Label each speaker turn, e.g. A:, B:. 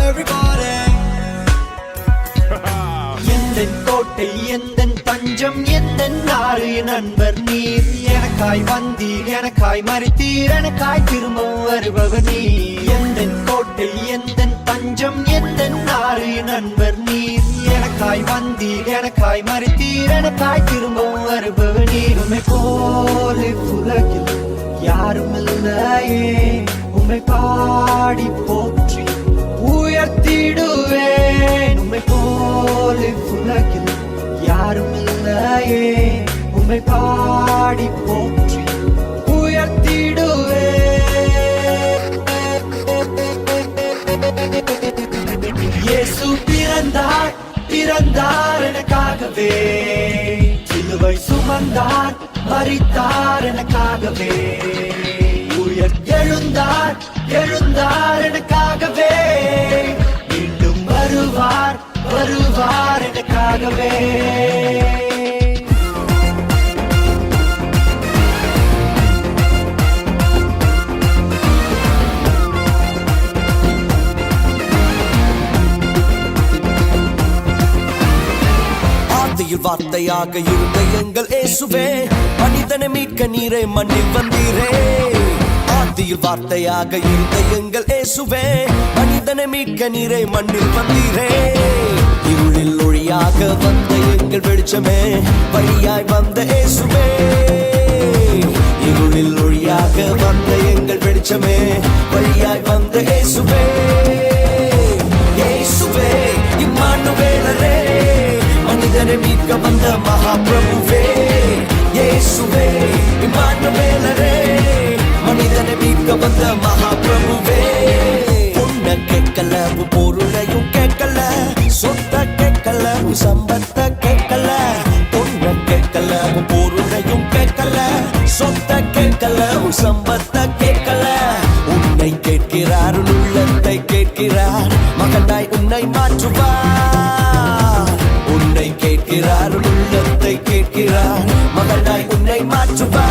A: everybody. எந்தன் கோட்டை எந்தன் தஞ்சம் எந்தன் நாடு நண்பர் நீர். எனக்காய் வந்தீர் எனக்காய் மறித்தீர் எனக்காய் திரும்ப வருபவர் நீர். எந்தன் கோட்டை எந்தன் தஞ்சம் எந்தன் நாடு நண்பர் நீர். எனக்காய் வந்தீர் எனக்காய் மறித்தீர் எனக்காய் திரும்ப வருபவர் நீர். உம்மை போல உலகில் யாரும் இல்லையே, உம்மை பாடி போற்றி உயர்த்திடுவேன். உம்மை போல உலகில் யாரும் இல்லையே, உம்மை பாடி போற்றி உயர்த்திடுவேன். இயேசு பிறந்தார் பிறந்தார் எனக்காகவே, சிலுவை சுமந்தார் மரித்தார் எனக்காகவே, உயர் எழுந்தார் எழுந்தார் எனக்காகவே, மீண்டும் வருவார் வருவார் எனக்காகவே.
B: வார்த்தையாக இருந்த எங்கள் இயேசுவே, மனிதனை மீட்க நீரே மண்ணில் வந்தீரே. ஆதியில் வார்த்தையாக இருந்த எங்கள் இயேசுவே, மனிதனை மீட்க நீரே மண்ணில் வந்தீரே. இருளில் ஒளியாக வந்த எங்கள் வெளிச்சமே, வழியாய் வந்த இயேசுவே. இருளில் ஒளியாக வந்த எங்கள் வெளிச்சமே, வழியாய் வந்த இயேசுவே. இயேசுவே இம்மானுவேலரே, மனிதனை மீட்க வந்த மகாபிரபுவே. இயேசுவே இம்மானுவேலரே, மனிதனை மீட்க வந்த மகாபிரபுவே. பொண்ண கேட்கல பொருளையும் கேட்கல, சொத்த கேட்கல சம்பத்த கேட்கல. பொண்ண கேட்கல பொருளையும் கேட்கல, சொத்த கேட்கல சம்பத்த கேட்கல. உன்னை கேட்கிறார் உள்ளத்தை கேட்கிறார், மகனாய் உன்னை மாற்றுவார். உன்னை கேட்கிறார் உள்ளத்தை கேட்கிறார், மகனாய் உன்னை மாற்றுவார்.